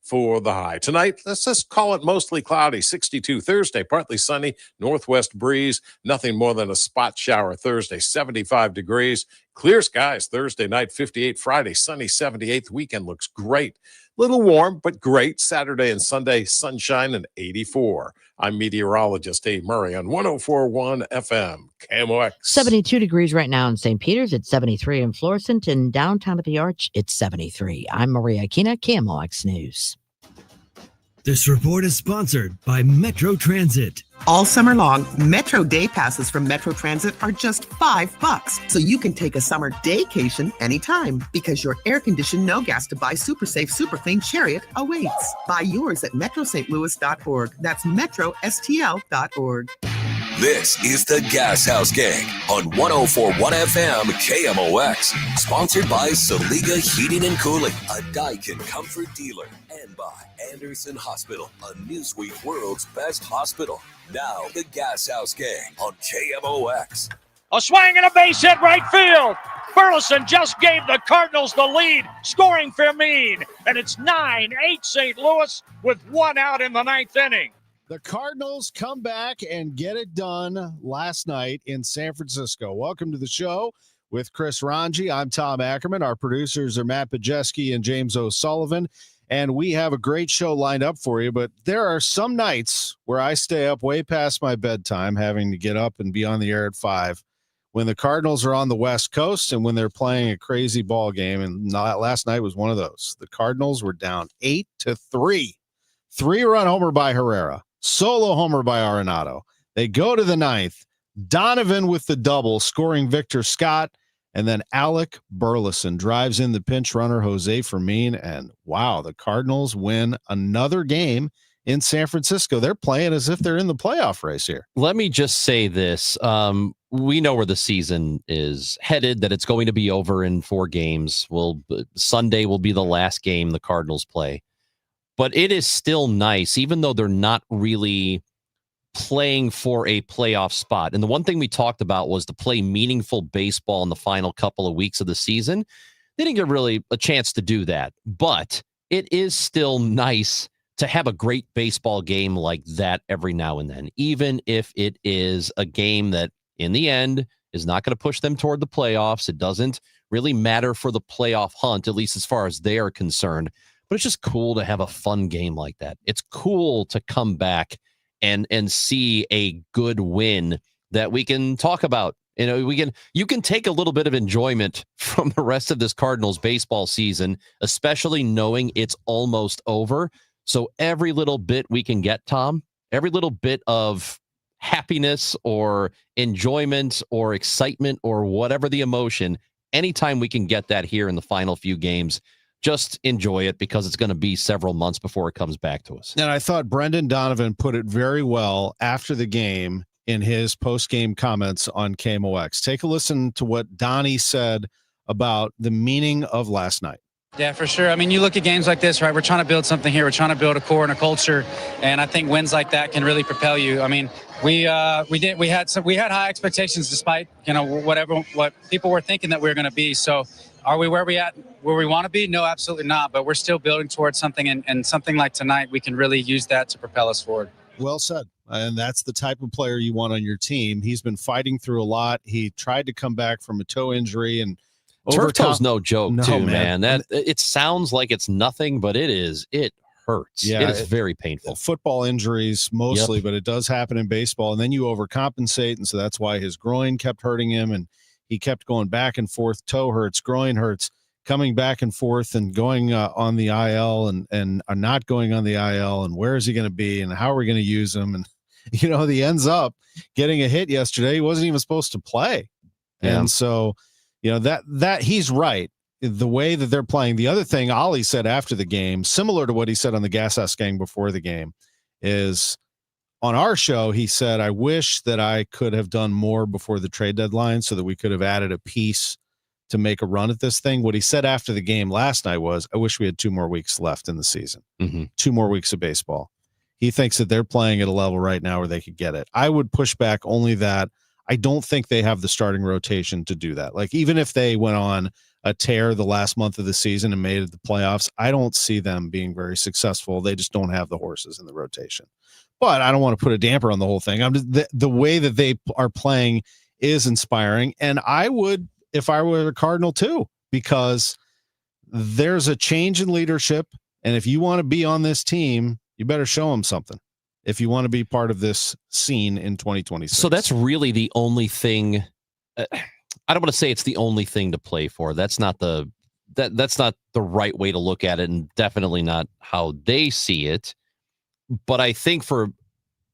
for the high. Tonight, let's just call it mostly cloudy, 62 Thursday, partly sunny, northwest breeze, nothing more than a spot shower Thursday, 75 degrees. Clear skies Thursday night, 58. Friday, sunny, 78. The weekend looks great. Little warm, but great. Saturday and Sunday, sunshine and 84. I'm meteorologist Dave Murray on 104.1 FM, KMOX. 72 degrees right now in St. Peter's. It's 73 in Florissant. And downtown at the Arch, it's 73. I'm Maria Aquina, KMOX News. This report is sponsored by Metro Transit. All summer long, Metro Day Passes from Metro Transit are just $5, so you can take a summer daycation anytime because your air-conditioned, no-gas to buy super safe, super clean Chariot awaits. Buy yours at metrostlouis.org. That's metrostl.org. This is the Gashouse Gang on 104.1 FM KMOX. Sponsored by Saliga Heating and Cooling, a Daikin comfort dealer. And by Anderson Hospital, a Newsweek World's Best Hospital. Now, the Gashouse Gang on KMOX. A swing and a base hit right field. Burleson just gave the Cardinals the lead, scoring Fermin. And it's 9-8 St. Louis with one out in the ninth inning. The Cardinals come back and get it done last night in San Francisco. Welcome to the show with Chris Ranji. I'm Tom Ackerman. Our producers are Matt Pajeski and James O'Sullivan. And we have a great show lined up for you. But there are some nights where I stay up way past my bedtime, having to get up and be on the air at 5, when the Cardinals are on the West Coast and when they're playing a crazy ball game. And last night was one of those. The Cardinals were down 8-3. 3-run homer by Herrera. Solo homer by Arenado. They go to the ninth. Donovan with the double, scoring Victor Scott. And then Alec Burleson drives in the pinch runner, Jose Fermin. And wow, the Cardinals win another game in San Francisco. They're playing as if they're in the playoff race here. Let me just say this. We know where the season is headed, that it's going to be over in 4 games. Sunday will be the last game the Cardinals play. But it is still nice, even though they're not really playing for a playoff spot. And the one thing we talked about was to play meaningful baseball in the final couple of weeks of the season. They didn't get really a chance to do that. But it is still nice to have a great baseball game like that every now and then, even if it is a game that, in the end, is not going to push them toward the playoffs. It doesn't really matter for the playoff hunt, at least as far as they are concerned. But it's just cool to have a fun game like that. It's cool to come back and see a good win that we can talk about. You can take a little bit of enjoyment from the rest of this Cardinals baseball season, especially knowing it's almost over. So every little bit we can get, Tom, every little bit of happiness or enjoyment or excitement or whatever the emotion, anytime we can get that here in the final few games, just enjoy it, because it's going to be several months before it comes back to us. And I thought Brendan Donovan put it very well after the game in his post-game comments on KMOX. Take a listen to what Donnie said about the meaning of last night. Yeah, for sure. I mean, you look at games like this, right? We're trying to build something here. We're trying to build a core and a culture, and I think wins like that can really propel you. I mean, we had high expectations, despite what people were thinking that we were going to be. So, are we where we want to be? No, absolutely not. But we're still building towards something, and something like tonight, we can really use that to propel us forward. Well said. And that's the type of player you want on your team. He's been fighting through a lot. He tried to come back from a toe injury, and turf toe's no joke, too, man. That it sounds like it's nothing, but it is. It hurts. Yeah, it is very painful. Football injuries mostly, but it does happen in baseball. And then you overcompensate, and so that's why his groin kept hurting him, and he kept going back and forth. Toe hurts, groin hurts, coming back and forth, and going on the IL and not going on the IL, and where is he going to be, and how are we going to use him? And he ends up getting a hit yesterday. He wasn't even supposed to play, and so. That he's right. The way that they're playing. The other thing Ollie said after the game, similar to what he said on the Gashouse Gang before the game, is on our show, he said, I wish that I could have done more before the trade deadline so that we could have added a piece to make a run at this thing. What he said after the game last night was, I wish we had 2 more weeks left in the season. 2 more weeks of baseball. He thinks that they're playing at a level right now where they could get it. I would push back only that I don't think they have the starting rotation to do that. Like, even if they went on a tear the last month of the season and made it the playoffs, I don't see them being very successful. They just don't have the horses in the rotation. But I don't want to put a damper on the whole thing. I'm just, the way that they are playing is inspiring. And I would, if I were a Cardinal too, because there's a change in leadership. And if you want to be on this team, you better show them something if you want to be part of this scene in 2026. So that's really the only thing. I don't want to say it's the only thing to play for. That's not that's not the right way to look at it, and definitely not how they see it. But I think for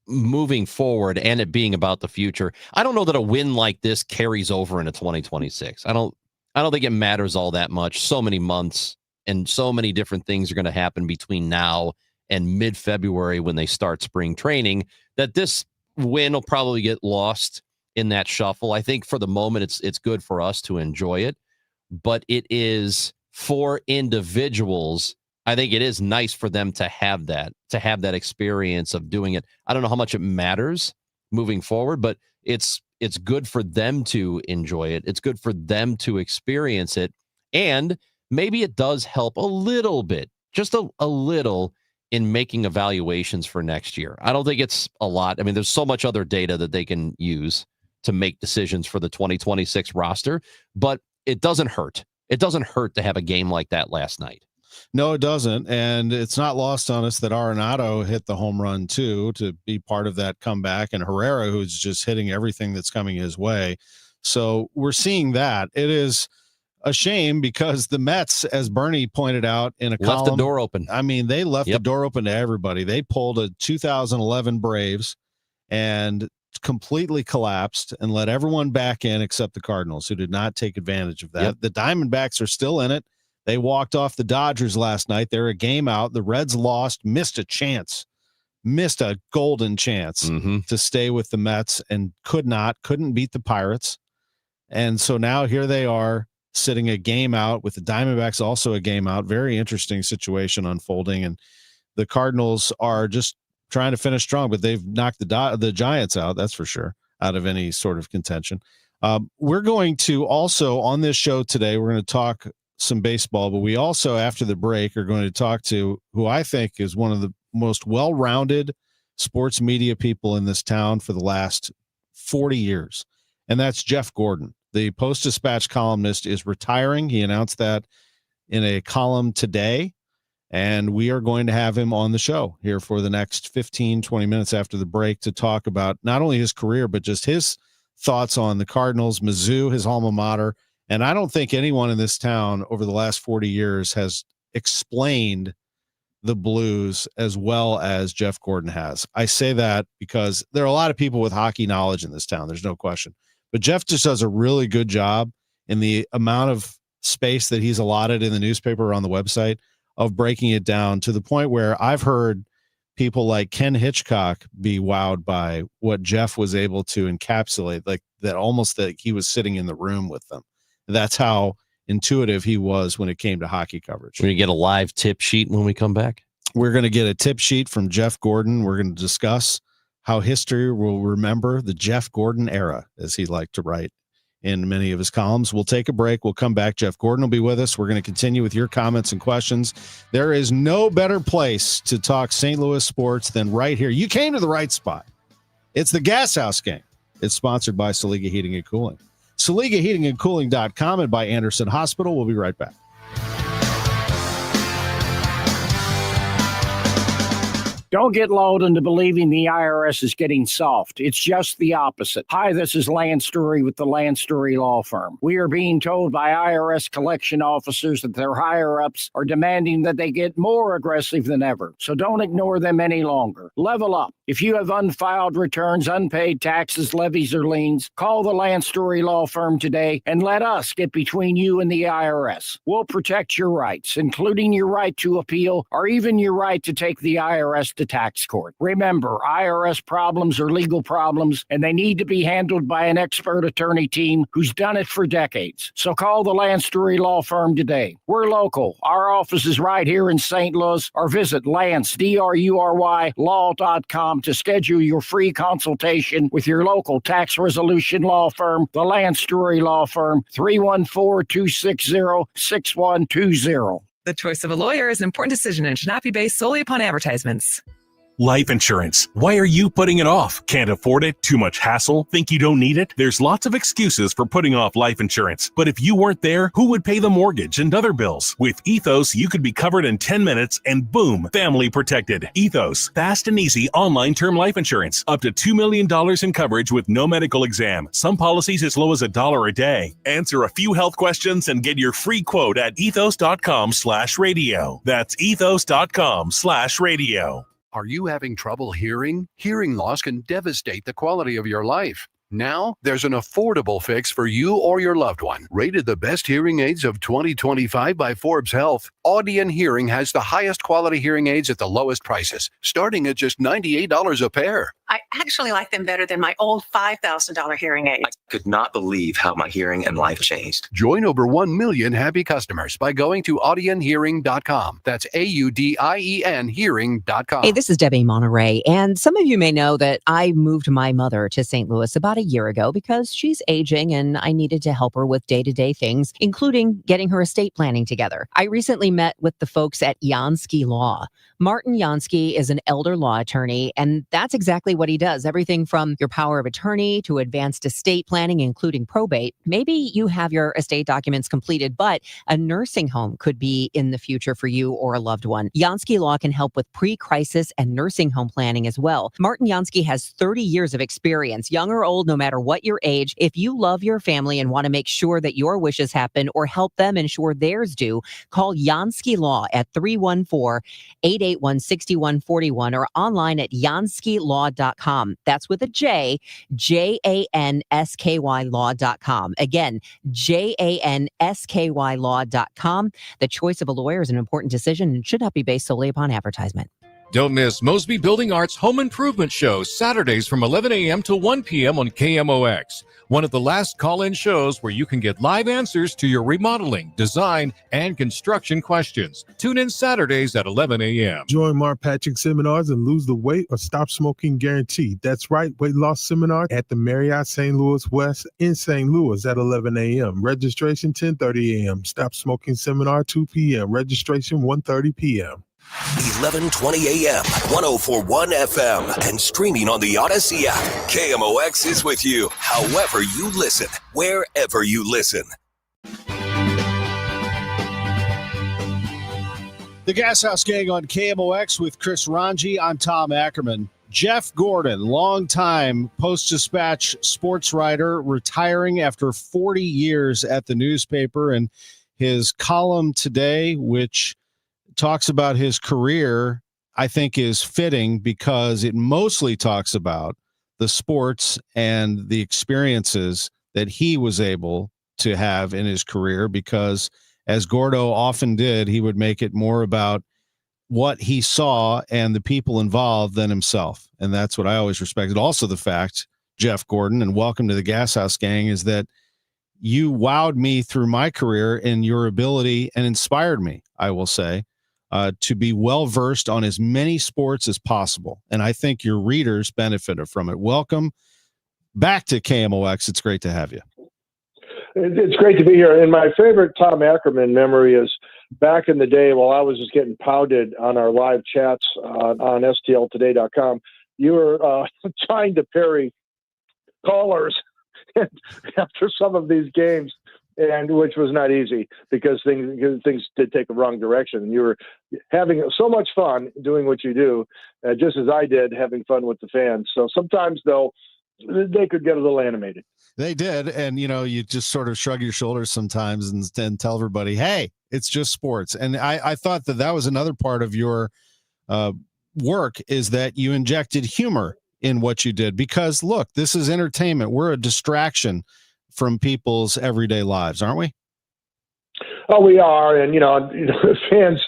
moving forward and it being about the future, I don't know that a win like this carries over into 2026. I don't think it matters all that much. So many months and so many different things are going to happen between now and mid-February when they start spring training, that this win will probably get lost in that shuffle. I think for the moment, it's good for us to enjoy it, but it is for individuals. I think it is nice for them to have that experience of doing it. I don't know how much it matters moving forward, but it's good for them to enjoy it. It's good for them to experience it. And maybe it does help a little bit, just a little, in making evaluations for next year. I don't think it's a lot. I mean, there's so much other data that they can use to make decisions for the 2026 roster, but it doesn't hurt. It doesn't hurt to have a game like that last night. No, it doesn't. And it's not lost on us that Arenado hit the home run too, to be part of that comeback, and Herrera, who's just hitting everything that's coming his way. So we're seeing that. It is a shame because the Mets, as Bernie pointed out in a column, left the door open. I mean, they left the door open to everybody. They pulled a 2011 Braves and completely collapsed and let everyone back in except the Cardinals, who did not take advantage of that. Yep. The Diamondbacks are still in it. They walked off the Dodgers last night. They're a game out. The Reds lost, missed a golden chance to stay with the Mets, and couldn't beat the Pirates. And so now here they are, sitting a game out with the Diamondbacks also a game out. Very interesting situation unfolding. And the Cardinals are just trying to finish strong, but they've knocked the Giants out, that's for sure, out of any sort of contention. We're going to also, on this show today, we're going to talk some baseball, but we also, after the break, are going to talk to who I think is one of the most well-rounded sports media people in this town for the last 40 years. And that's Jeff Gordon. The Post-Dispatch columnist is retiring. He announced that in a column today, and we are going to have him on the show here for the next 15, 20 minutes after the break to talk about not only his career, but just his thoughts on the Cardinals, Mizzou, his alma mater. And I don't think anyone in this town over the last 40 years has explained the Blues as well as Jeff Gordon has. I say that because there are a lot of people with hockey knowledge in this town. There's no question. But Jeff just does a really good job in the amount of space that he's allotted in the newspaper or on the website of breaking it down to the point where I've heard people like Ken Hitchcock be wowed by what Jeff was able to encapsulate, like that, almost that he was sitting in the room with them. That's how intuitive he was when it came to hockey coverage. We're going to get a live tip sheet when we come back. We're going to get a tip sheet from Jeff Gordon. We're going to discuss how history will remember the Jeff Gordon era, as he liked to write in many of his columns. We'll take a break. We'll come back. Jeff Gordon will be with us. We're going to continue with your comments and questions. There is no better place to talk St. Louis sports than right here. You came to the right spot. It's the Gashouse Gang. It's sponsored by Saliga Heating and Cooling. SaligaHeatingandCooling.com and by Anderson Hospital. We'll be right back. Don't get lulled into believing the IRS is getting soft. It's just the opposite. Hi, this is Lance Story with the Lance Story Law Firm. We are being told by IRS collection officers that their higher-ups are demanding that they get more aggressive than ever. So don't ignore them any longer. Level up. If you have unfiled returns, unpaid taxes, levies, or liens, call the Lance Story Law Firm today and let us get between you and the IRS. We'll protect your rights, including your right to appeal or even your right to take the IRS to the tax court. Remember, IRS problems are legal problems, and they need to be handled by an expert attorney team who's done it for decades. So call the Lance Drury Law Firm today. We're local. Our office is right here in St. Louis, or visit Lance, DRURY, law.com to schedule your free consultation with your local tax resolution law firm, the Lance Drury Law Firm, 314-260-6120. The choice of a lawyer is an important decision and should not be based solely upon advertisements. Life insurance. Why are you putting it off? Can't afford it? Too much hassle? Think you don't need it? There's lots of excuses for putting off life insurance. But if you weren't there, who would pay the mortgage and other bills? With Ethos, you could be covered in 10 minutes and boom, family protected. Ethos, fast and easy online term life insurance. Up to $2 million in coverage with no medical exam. Some policies as low as $1 a day. Answer a few health questions and get your free quote at ethos.com/radio. That's ethos.com/radio. Are you having trouble hearing? Hearing loss can devastate the quality of your life. Now, there's an affordable fix for you or your loved one. Rated the best hearing aids of 2025 by Forbes Health, Audion Hearing has the highest quality hearing aids at the lowest prices, starting at just $98 a pair. I actually like them better than my old $5,000 hearing aid. I could not believe how my hearing and life changed. Join over 1 million happy customers by going to audionhearing.com. That's AUDIEN hearing.com. Hey, this is Debbie Monterey, and some of you may know that I moved my mother to St. Louis about a year ago because she's aging and I needed to help her with day-to-day things, including getting her estate planning together. I recently met with the folks at Jansky Law. Martin Jansky is an elder law attorney, and that's exactly what he does. Everything from your power of attorney to advanced estate planning, including probate. Maybe you have your estate documents completed, but a nursing home could be in the future for you or a loved one. Jansky Law can help with pre-crisis and nursing home planning as well. Martin Jansky has 30 years of experience, young or old, no matter what your age. If you love your family and want to make sure that your wishes happen or help them ensure theirs do, call Jansky Law at 314-881-6141 or online at janskylaw.com. That's with a J, JANSKY law.com. Again, JANSKY law.com. The choice of a lawyer is an important decision and should not be based solely upon advertisement. Don't miss Mosby Building Arts Home Improvement Show, Saturdays from 11 a.m. to 1 p.m. on KMOX. One of the last call-in shows where you can get live answers to your remodeling, design, and construction questions. Tune in Saturdays at 11 a.m. Join Mark Patrick seminars and lose the weight or stop smoking guaranteed. That's right, weight loss seminar at the Marriott St. Louis West in St. Louis at 11 a.m. Registration 10:30 a.m. Stop smoking seminar 2 p.m. Registration 1:30 p.m. 11:20 a.m., 104.1 FM, and streaming on the Odyssey app. KMOX is with you, however you listen, wherever you listen. The Gashouse Gang on KMOX with Chris Ranji. I'm Tom Ackerman. Jeff Gordon, longtime Post-Dispatch sports writer, retiring after 40 years at the newspaper, and his column today, which talks about his career, I think is fitting because it mostly talks about the sports and the experiences that he was able to have in his career, because as Gordo often did, he would make it more about what he saw and the people involved than himself. And that's what I always respected. Also the fact, Jeff Gordon, and welcome to the Gashouse Gang, is that you wowed me through my career in your ability and inspired me, I will say, to be well-versed on as many sports as possible. And I think your readers benefited from it. Welcome back to KMOX. It's great to have you. It's great to be here. And my favorite Tom Ackerman memory is back in the day while I was just getting pounded on our live chats on stltoday.com, you were trying to parry callers after some of these games, and which was not easy because things did take a wrong direction. And you were having so much fun doing what you do, just as I did, having fun with the fans. So sometimes, though, they could get a little animated. They did. And, you just sort of shrug your shoulders sometimes and tell everybody, hey, it's just sports. And I thought that was another part of your work, is that you injected humor in what you did, because, look, this is entertainment. We're a distraction from people's everyday lives, aren't we? Oh, we are. And, fans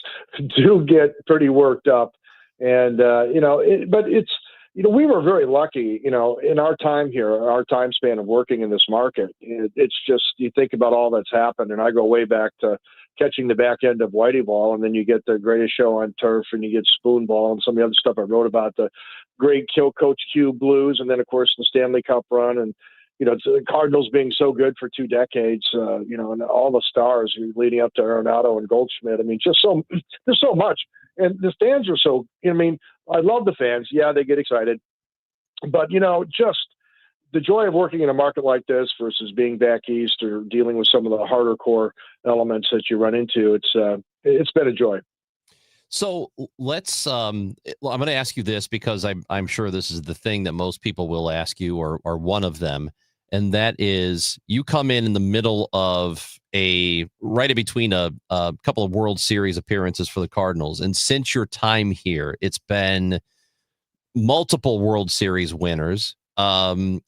do get pretty worked up. And but it's we were very lucky, in our time here, our time span of working in this market. It's just, you think about all that's happened, and I go way back to catching the back end of Whitey Ball, and then you get the Greatest Show on Turf, and you get Spoon Ball, and some of the other stuff I wrote about, the great Kill Coach Q Blues, and then of course the Stanley Cup run, and the Cardinals being so good for 2 decades, and all the stars leading up to Arenado and Goldschmidt. I mean, there's so much, and the fans are so. I love the fans. Yeah, they get excited, but just the joy of working in a market like this versus being back east or dealing with some of the harder core elements that you run into, it's been a joy. So let's. I'm going to ask you this because I'm sure this is the thing that most people will ask you, or one of them, and that is, you come in the middle of right in between a couple of World Series appearances for the Cardinals, and since your time here, it's been multiple World Series winners, a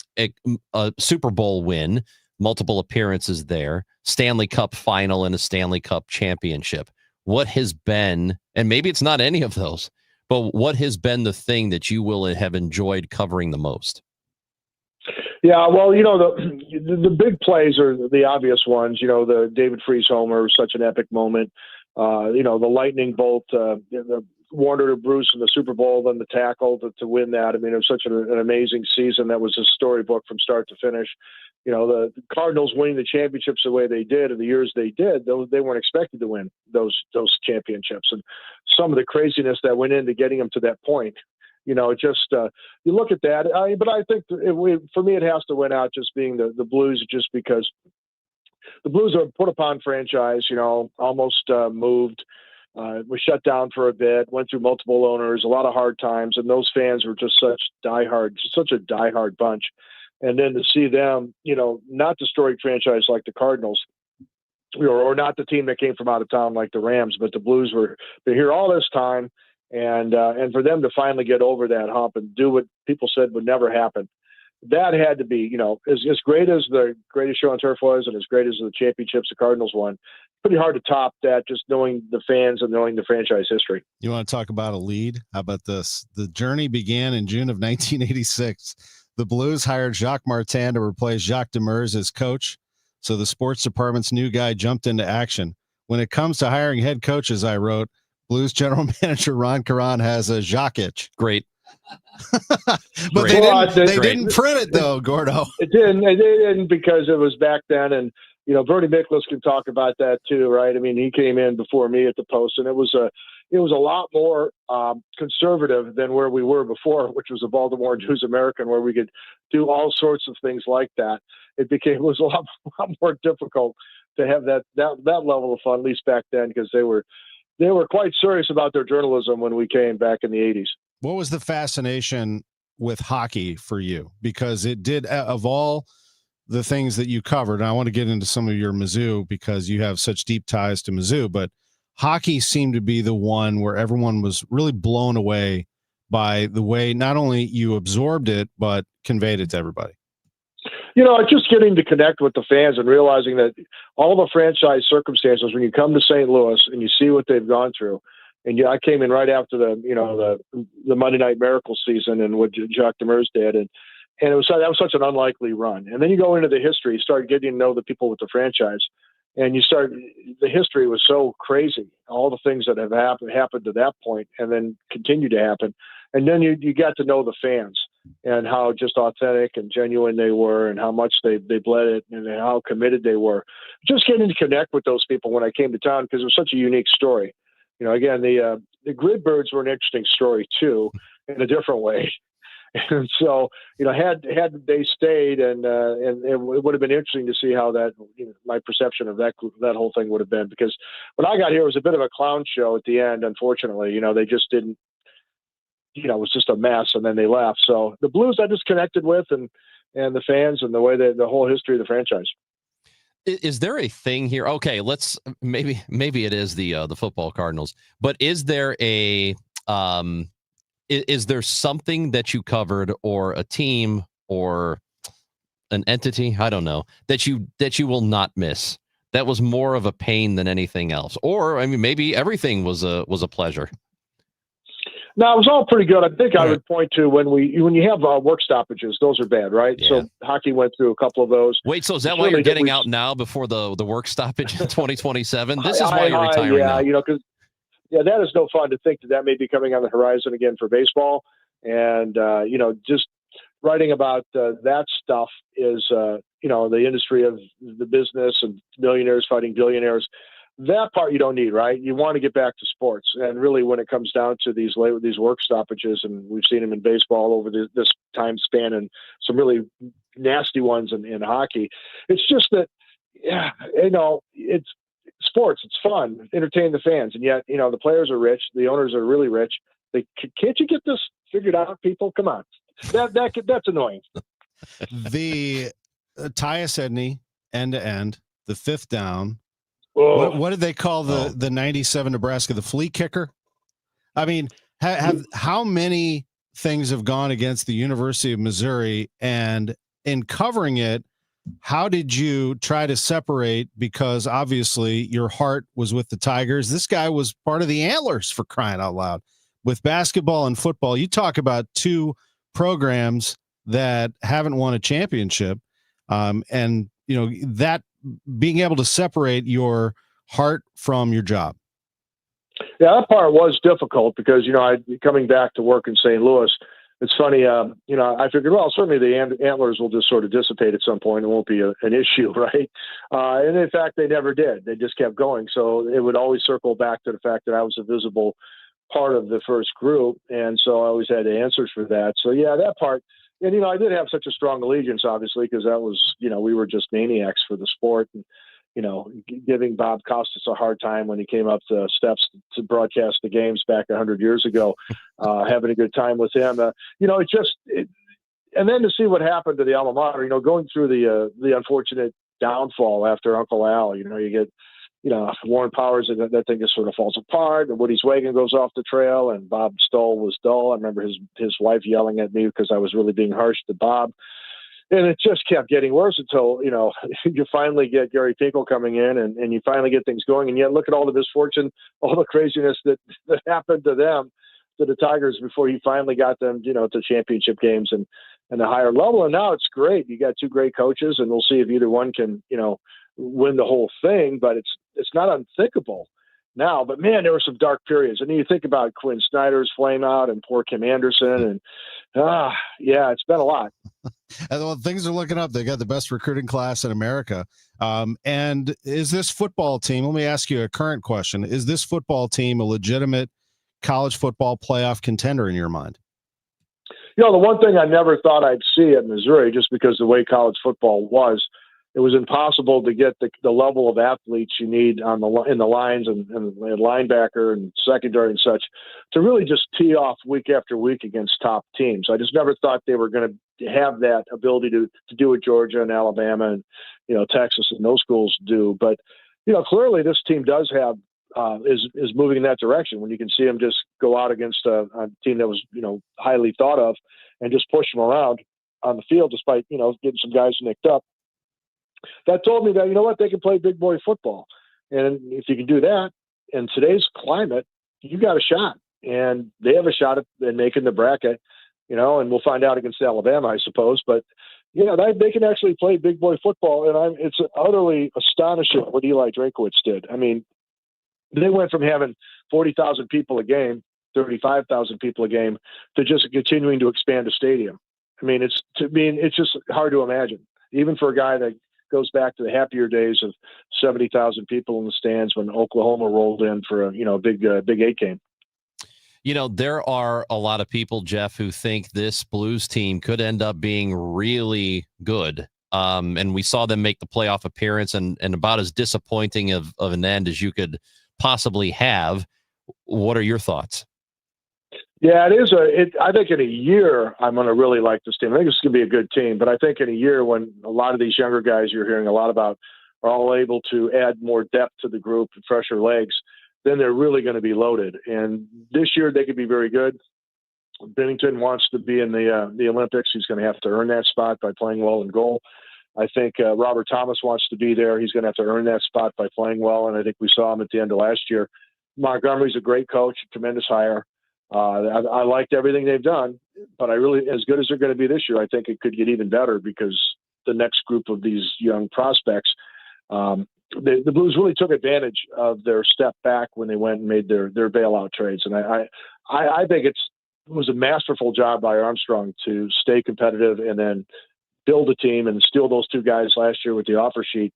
Super Bowl win, multiple appearances there, Stanley Cup final, and a Stanley Cup championship. What has been, and maybe it's not any of those, but what has been the thing that you will have enjoyed covering the most? Yeah, well, the big plays are the obvious ones. The David Freese homer, such an epic moment. The lightning bolt, the Warner to Bruce in the Super Bowl, then the tackle to win that. I mean, it was such an amazing season. That was a storybook from start to finish. The Cardinals winning the championships the way they did, and the years they did, they weren't expected to win those championships. And some of the craziness that went into getting them to that point. You look at that. But I think for me, it has to win out just being the Blues, just because the Blues are a put upon franchise, almost moved, was shut down for a bit, went through multiple owners, a lot of hard times. And those fans were just such a diehard bunch. And then to see them, not the storied franchise like the Cardinals, or not the team that came from out of town like the Rams, but the Blues they're here all this time. And for them to finally get over that hump and do what people said would never happen, that had to be, as great as the Greatest Show on Turf was, and as great as the championships the Cardinals won, pretty hard to top that, just knowing the fans and knowing the franchise history. You want to talk about a lead? How about this? The journey began in June of 1986. The Blues hired Jacques Martin to replace Jacques Demers as coach, so the sports department's new guy jumped into action. When it comes to hiring head coaches, I wrote, Blues general manager Ron Caron has a Jacques itch. Great. But they didn't print it though, Gordo. It didn't because it was back then, and Bernie Miklasz can talk about that too, right? I mean, he came in before me at the Post, and it was a lot more conservative than where we were before, which was a Baltimore News American, where we could do all sorts of things like that. It was a lot more difficult to have that level of fun, at least back then, because they were quite serious about their journalism when we came back in the 80s. What was the fascination with hockey for you? Because it did, of all the things that you covered, and I want to get into some of your Mizzou because you have such deep ties to Mizzou, but hockey seemed to be the one where everyone was really blown away by the way not only you absorbed it, but conveyed it to everybody. Just getting to connect with the fans and realizing that all the franchise circumstances, when you come to St. Louis and you see what they've gone through, and I came in right after the Monday Night Miracle season and what Jacques Demers did, and that was such an unlikely run. And then you go into the history, you start getting to know the people with the franchise, and the history was so crazy, all the things that have happened to that point, and then continue to happen. And then you got to know the fans and how just authentic and genuine they were, and how much they bled it, and how committed they were. Just getting to connect with those people when I came to town, because it was such a unique story. Again, the Gridbirds were an interesting story too, in a different way. And so, had they stayed, and it would have been interesting to see how that, my perception of that whole thing would have been. Because when I got here, it was a bit of a clown show at the end. Unfortunately, they just didn't. It was just a mess, and then they left. So the Blues I just connected with, and the fans, and the way the whole history of the franchise. Is there a thing here? Okay, let's maybe it is the football Cardinals, but is there is there something that you covered, or a team, or an entity, I don't know, that you will not miss? That was more of a pain than anything else, or maybe everything was a pleasure. No, it was all pretty good. I think I Right. would point to when you have work stoppages, those are bad, right? Yeah. So hockey went through a couple of those. Wait, so is that It's why really you're that getting we- out now before the work stoppage in 2027? This is why you're retiring yeah, now. because that is no fun to think that may be coming on the horizon again for baseball. And just writing about that stuff is the industry of the business and millionaires fighting billionaires. That part you don't need, right? You want to get back to sports, and really, when it comes down to these work stoppages, and we've seen them in baseball over this time span, and some really nasty ones in hockey. It's just that, it's sports. It's fun, entertain the fans, and yet the players are rich, the owners are really rich. Can't you get this figured out, people? Come on, that's annoying. The Tyus Edney end to end, the fifth down. Oh. What did they call the 97 Nebraska, the flea kicker? I mean, how many things have gone against the University of Missouri? And in covering it, how did you try to separate? Because obviously your heart was with the Tigers. This guy was part of the Antlers, for crying out loud. With basketball and football, you talk about two programs that haven't won a championship, and that being able to separate your heart from your job. Yeah, that part was difficult because, coming back to work in St. Louis, it's funny, I figured, well, certainly the Antlers will just sort of dissipate at some point. It won't be an issue, right? And in fact, they never did. They just kept going. So it would always circle back to the fact that I was a visible part of the first group. And so I always had answers for that. So, yeah, that part. And, I did have such a strong allegiance, obviously, because that was, we were just maniacs for the sport. And, giving Bob Costas a hard time when he came up the steps to broadcast the games back 100 years ago, having a good time with him. And then to see what happened to the alma mater, going through the unfortunate downfall after Uncle Al, you get, Warren Powers, and that thing just sort of falls apart, and Woody's wagon goes off the trail, and Bob Stoll was dull. I remember his wife yelling at me because I was really being harsh to Bob. And it just kept getting worse until, you finally get Gary Pinkel coming in and you finally get things going. And yet look at all the misfortune, all the craziness that happened to them, to the Tigers, before you finally got them, to championship games and a higher level. And now it's great. You got two great coaches, and we'll see if either one can, win the whole thing, but it's not unthinkable now. But man, there were some dark periods. And then you think about Quinn Snyder's flame out and poor Kim Anderson, and it's been a lot. Well, things are looking up. They got the best recruiting class in America. And is this football team, let me ask you a current question. Is this football team a legitimate college football playoff contender in your mind? The one thing I never thought I'd see at Missouri, just because the way college football was, it was impossible to get the level of athletes you need in the lines and linebacker and secondary and such to really just tee off week after week against top teams. I just never thought they were going to have that ability to do what Georgia and Alabama and Texas and those schools do. But clearly this team does have is moving in that direction when you can see them just go out against a team that was highly thought of and just push them around on the field despite getting some guys nicked up. That told me that, they can play big boy football. And if you can do that in today's climate, you got a shot. And they have a shot at making the bracket, and we'll find out against Alabama, I suppose. But, they can actually play big boy football. And it's utterly astonishing what Eli Drakewitz did. I mean, they went from having 40,000 people a game, 35,000 people a game, to just continuing to expand a stadium. I mean, it's just hard to imagine, even for a guy that goes back to the happier days of 70,000 people in the stands when Oklahoma rolled in for a big 8 game. There are a lot of people, Jeff, who think this Blues team could end up being really good. And we saw them make the playoff appearance and about as disappointing of an end as you could possibly have. What are your thoughts? Yeah, it is. I think in a year, I'm going to really like this team. I think it's going to be a good team. But I think in a year when a lot of these younger guys you're hearing a lot about are all able to add more depth to the group and fresher legs, then they're really going to be loaded. And this year they could be very good. Bennington wants to be in the Olympics. He's going to have to earn that spot by playing well in goal. I think Robert Thomas wants to be there. He's going to have to earn that spot by playing well. And I think we saw him at the end of last year. Montgomery's a great coach, a tremendous hire. I liked everything they've done, but as good as they're going to be this year, I think it could get even better because the next group of these young prospects, the Blues really took advantage of their step back when they went and made their bailout trades. And I think it was a masterful job by Armstrong to stay competitive and then build a team and steal those two guys last year with the offer sheet.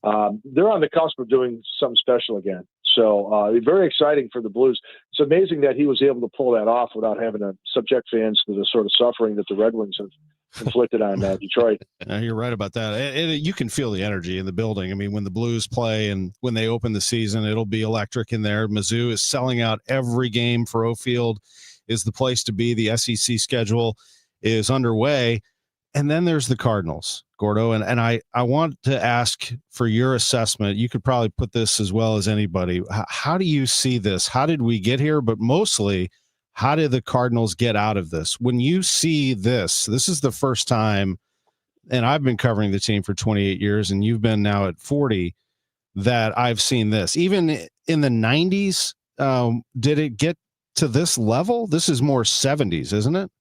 They're on the cusp of doing something special again. So very exciting for the Blues. It's amazing that he was able to pull that off without having to subject fans to the sort of suffering that the Red Wings have inflicted on Detroit. You're right about that. You can feel the energy in the building. I mean, when the Blues play and when they open the season, it'll be electric in there. Mizzou is selling out every game. Fairhope Field is the place to be. The SEC schedule is underway. And then there's the Cardinals, Gordo. And I want to ask for your assessment. You could probably put this as well as anybody. How do you see this? How did we get here? But mostly, how did the Cardinals get out of this? When you see this is the first time, and I've been covering the team for 28 years, and you've been now at 40, that I've seen this. Even in the 90s, did it get to this level? This is more 70s, isn't it?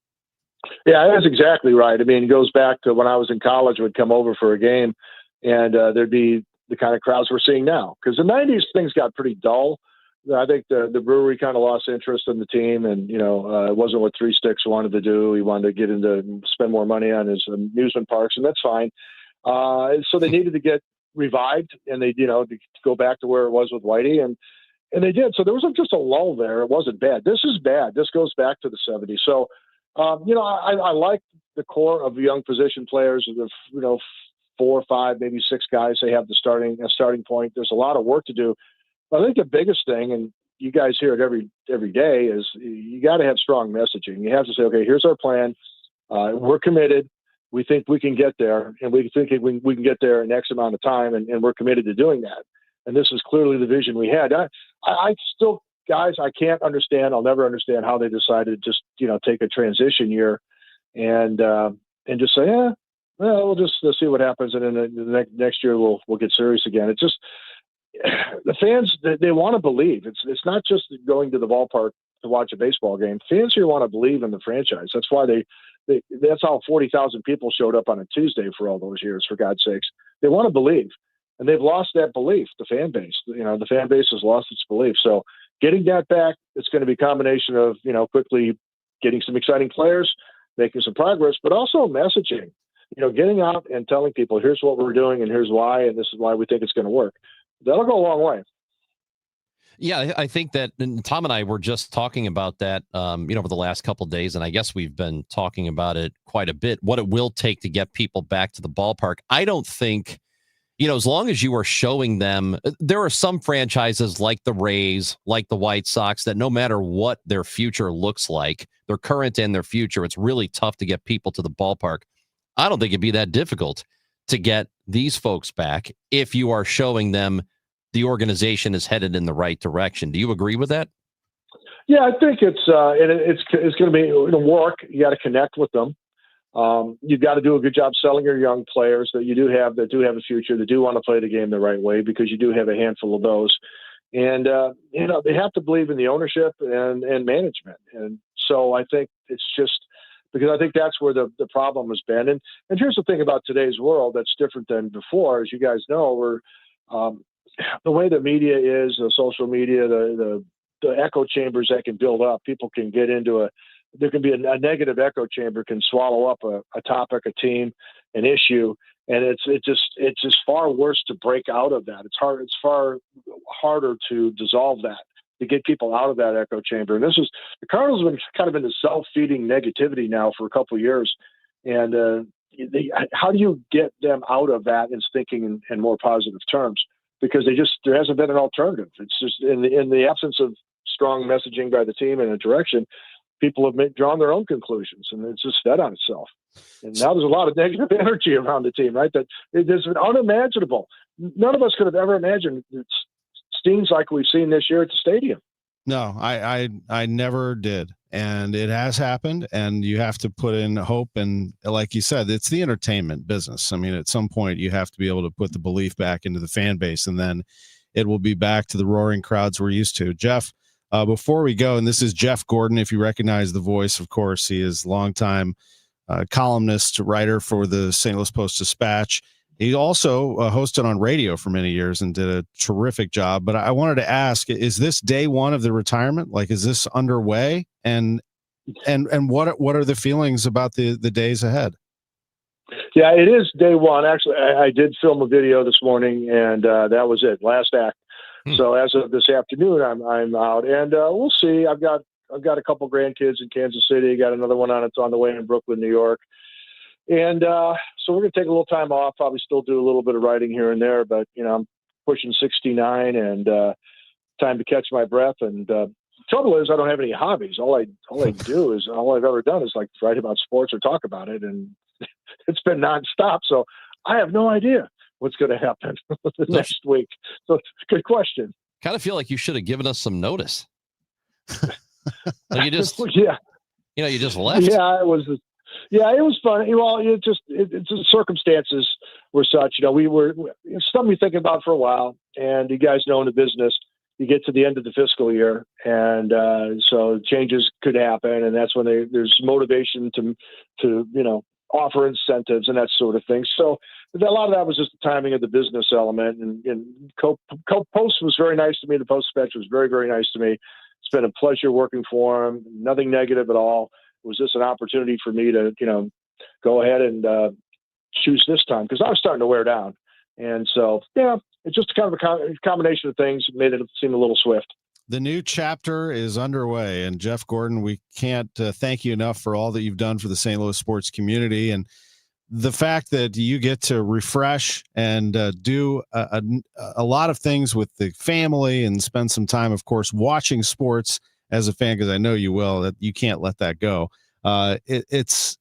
Yeah, that's exactly right. I mean, it goes back to when I was in college, would come over for a game, and there'd be the kind of crowds we're seeing now. Because the 90s, things got pretty dull. I think the brewery kind of lost interest in the team, and it wasn't what Three Sticks wanted to do. He wanted to get into spend more money on his amusement parks, and that's fine. So they needed to get revived, and they to go back to where it was with Whitey, and they did. So there wasn't just a lull there. It wasn't bad. This is bad. This goes back to the 70s. So I like the core of young position players. The 4 or 5, maybe 6 guys they have a starting point. There's a lot of work to do. But I think the biggest thing, and you guys hear it every day, is you got to have strong messaging. You have to say, okay, here's our plan. We're committed. We think we can get there, and we think we can get there in X amount of time, and we're committed to doing that. And this is clearly the vision we had. I still, guys, I can't understand. I'll never understand how they decided to just take a transition year and just say, we'll just see what happens, and then the next year we'll get serious again. It's just the fans, they want to believe. It's not just going to the ballpark to watch a baseball game. Fans here want to believe in the franchise. That's why that's how 40,000 people showed up on a Tuesday for all those years, for God's sakes. They want to believe, and they've lost that belief, the fan base. The fan base has lost its belief. So getting that back, it's going to be a combination of, quickly getting some exciting players, making some progress, but also messaging, getting out and telling people, here's what we're doing and here's why, and this is why we think it's going to work. That'll go a long way. Yeah, I think that, and Tom and I were just talking about that, over the last couple of days, and I guess we've been talking about it quite a bit, what it will take to get people back to the ballpark. I don't think, as long as you are showing them, there are some franchises like the Rays, like the White Sox, that no matter what their future looks like, their current and their future, it's really tough to get people to the ballpark. I don't think it'd be that difficult to get these folks back if you are showing them the organization is headed in the right direction. Do you agree with that? Yeah, I think it's going to be work. You got to connect with them. You've got to do a good job selling your young players that do have a future, that do want to play the game the right way, because you do have a handful of those. And, they have to believe in the ownership and management. And so I think it's just because I think that's where the problem has been. And here's the thing about today's world that's different than before. As you guys know, the way the media is, the social media, the echo chambers that can build up, people can get into there can be a negative echo chamber can swallow up a topic, a team, an issue. And it's just far worse to break out of that. It's far harder to dissolve that, to get people out of that echo chamber. And the Cardinals have been kind of in the self-feeding negativity now for a couple of years. And how do you get them out of that and thinking in more positive terms? Because there hasn't been an alternative. It's just in the absence of strong messaging by the team in a direction, people have drawn their own conclusions, and it's just fed on itself. And now there's a lot of negative energy around the team, right? That it is unimaginable. None of us could have ever imagined scenes like we've seen this year at the stadium. No, I never did. And it has happened, and you have to put in hope. And like you said, it's the entertainment business. I mean, at some point you have to be able to put the belief back into the fan base, and then it will be back to the roaring crowds we're used to. Jeff, Before we go, and this is Jeff Gordon. If you recognize the voice, of course, he is longtime columnist, writer for the St. Louis Post-Dispatch. He also hosted on radio for many years and did a terrific job. But I wanted to ask, is this day one of the retirement? Like, is this underway? And what are the feelings about the days ahead? Yeah, it is day one. Actually, I did film a video this morning, and that was it, last act. So as of this afternoon, I'm out, and we'll see. I've got a couple grandkids in Kansas City. Got another one it's on the way in Brooklyn, New York, and so we're gonna take a little time off. Probably still do a little bit of writing here and there, but I'm pushing 69, and time to catch my breath. And trouble is, I don't have any hobbies. All I do is all I've ever done is like write about sports or talk about it, and it's been nonstop. So I have no idea what's going to happen the next week. So good question. Kind of feel like you should have given us some notice. Like you just, you just left. Yeah, it was fun. Well, it's the circumstances were such, it's something we're thinking about for a while. And you guys know in the business, you get to the end of the fiscal year, and so changes could happen. And that's when there's motivation to offer incentives and that sort of thing. So a lot of that was just the timing of the business element. And Post was very nice to me. The Post-Dispatch was very, very nice to me. It's been a pleasure working for him. Nothing negative at all. It was just an opportunity for me to, go ahead and choose this time, because I was starting to wear down. And so, it's just kind of a combination of things that made it seem a little swift. The new chapter is underway, and Jeff Gordon, we can't thank you enough for all that you've done for the St. Louis sports community, and the fact that you get to refresh and do a lot of things with the family and spend some time, of course, watching sports as a fan, because I know you will, that you can't let that go. It's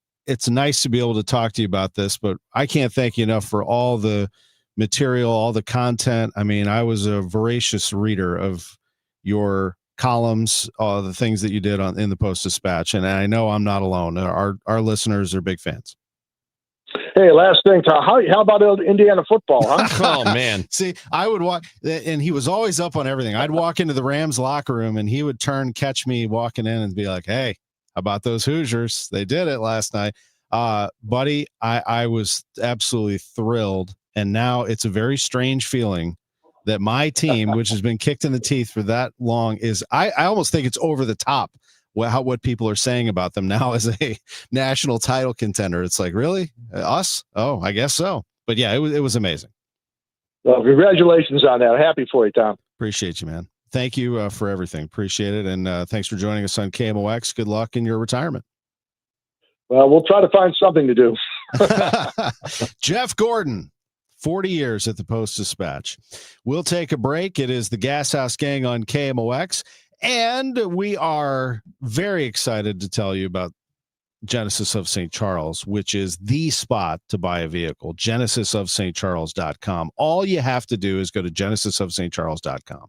nice to be able to talk to you about this, but I can't thank you enough for all the material, all the content. I mean, I was a voracious reader of your columns, all the things that you did in the Post-Dispatch, and I know I'm not alone. Our listeners are big fans. Hey, last thing, Tom. How about Indiana football, huh? Oh, man. See, I would walk, and he was always up on everything. I'd walk into the Rams locker room, and he would catch me walking in and be like, hey, how about those Hoosiers? They did it last night. Buddy, I was absolutely thrilled, and now it's a very strange feeling that my team, which has been kicked in the teeth for that long, I almost think it's over the top what people are saying about them now as a national title contender. It's like, really? Us? Oh, I guess so. But yeah, it was amazing. Well, congratulations on that. Happy for you, Tom. Appreciate you, man. Thank you for everything. Appreciate it. And thanks for joining us on KMOX. Good luck in your retirement. Well, we'll try to find something to do. Jeff Gordon, 40 years at the Post-Dispatch. We'll take a break. It is the Gashouse Gang on KMOX. And we are very excited to tell you about Genesis of St. Charles, which is the spot to buy a vehicle, genesisofstcharles.com. All you have to do is go to genesisofstcharles.com.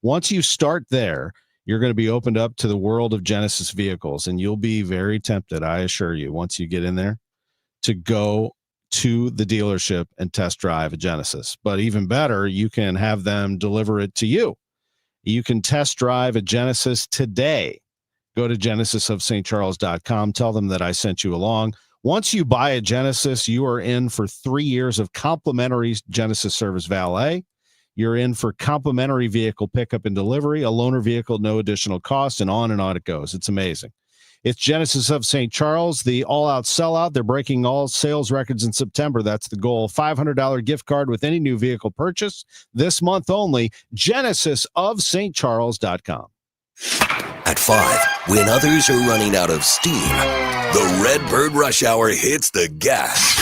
Once you start there, you're going to be opened up to the world of Genesis vehicles, and you'll be very tempted, I assure you, once you get in there, to go to the dealership and test drive a Genesis. But even better, you can have them deliver it to you. You can test drive a Genesis today. Go to genesisofstcharles.com. Tell them that I sent you along. Once you buy a Genesis, you are in for 3 years of complimentary Genesis service valet. You're in for complimentary vehicle pickup and delivery, a loaner vehicle, no additional cost, and on it goes. It's amazing. It's Genesis of St. Charles, the all-out sellout. They're breaking all sales records in September. That's the goal. $500 gift card with any new vehicle purchase this month only. genesisofstcharles.com. At 5, when others are running out of steam, the Redbird Rush Hour hits the gas.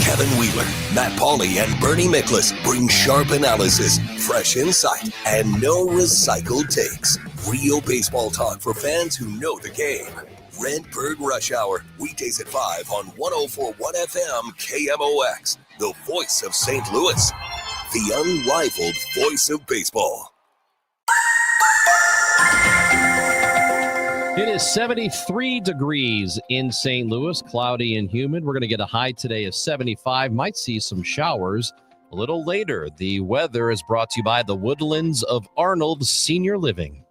Kevin Wheeler, Matt Pauley, and Bernie Miklasz bring sharp analysis, fresh insight, and no recycled takes. Real baseball talk for fans who know the game. Redbird Rush Hour, weekdays at 5 on 104.1 FM KMOX, the voice of St. Louis, the unrivaled voice of baseball. It is 73 degrees in St. Louis, cloudy and humid. We're going to get a high today of 75. Might see some showers a little later. The weather is brought to you by the Woodlands of Arnold Senior Living.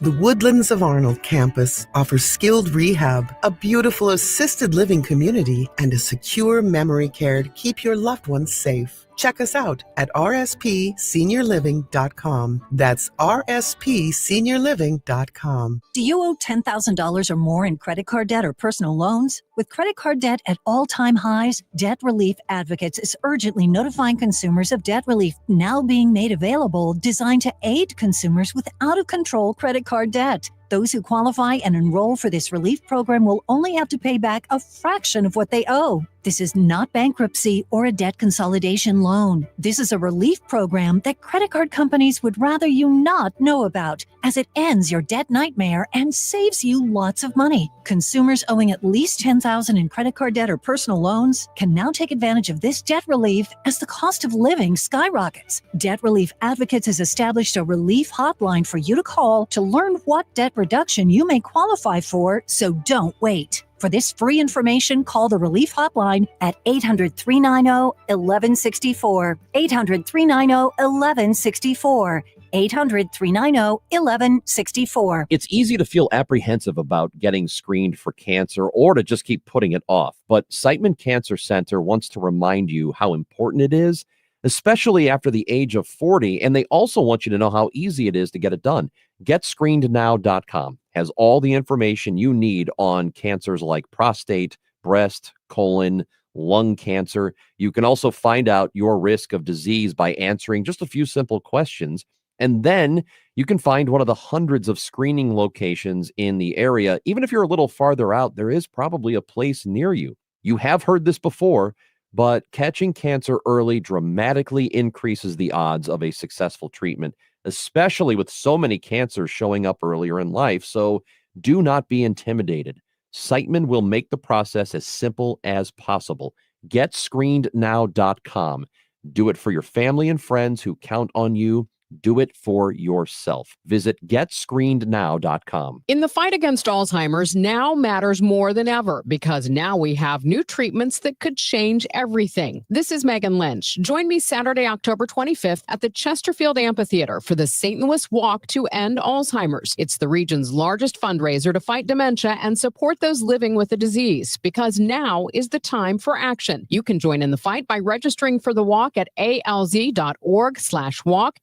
The Woodlands of Arnold campus offers skilled rehab, a beautiful assisted living community, and a secure memory care to keep your loved ones safe. Check us out at rspseniorliving.com. That's rspseniorliving.com. Do you owe $10,000 or more in credit card debt or personal loans? With credit card debt at all-time highs, Debt Relief Advocates is urgently notifying consumers of debt relief now being made available, designed to aid consumers with out-of-control credit card debt. Those who qualify and enroll for this relief program will only have to pay back a fraction of what they owe. This is not bankruptcy or a debt consolidation loan. This is a relief program that credit card companies would rather you not know about, as it ends your debt nightmare and saves you lots of money. Consumers owing at least $10,000 in credit card debt or personal loans can now take advantage of this debt relief as the cost of living skyrockets. Debt Relief Advocates has established a relief hotline for you to call to learn what debt reduction you may qualify for, so don't wait. For this free information, call the Relief Hotline at 800-390-1164. 800-390-1164. 800-390-1164. It's easy to feel apprehensive about getting screened for cancer or to just keep putting it off. But Siteman Cancer Center wants to remind you how important it is, especially after the age of 40. And they also want you to know how easy it is to get it done. GetScreenedNow.com has all the information you need on cancers like prostate, breast, colon, lung cancer. You can also find out your risk of disease by answering just a few simple questions. And then you can find one of the hundreds of screening locations in the area. Even if you're a little farther out, there is probably a place near you. You have heard this before, but catching cancer early dramatically increases the odds of a successful treatment, especially with so many cancers showing up earlier in life. So do not be intimidated. Siteman will make the process as simple as possible. GetScreenedNow.com. Do it for your family and friends who count on you. Do it for yourself. Visit GetScreenedNow.com. In the fight against Alzheimer's, now matters more than ever because now we have new treatments that could change everything. This is Megan Lynch. Join me Saturday, October 25th at the Chesterfield Amphitheater for the St. Louis Walk to End Alzheimer's. It's the region's largest fundraiser to fight dementia and support those living with the disease because now is the time for action. You can join in the fight by registering for the walk at alz.org/walk.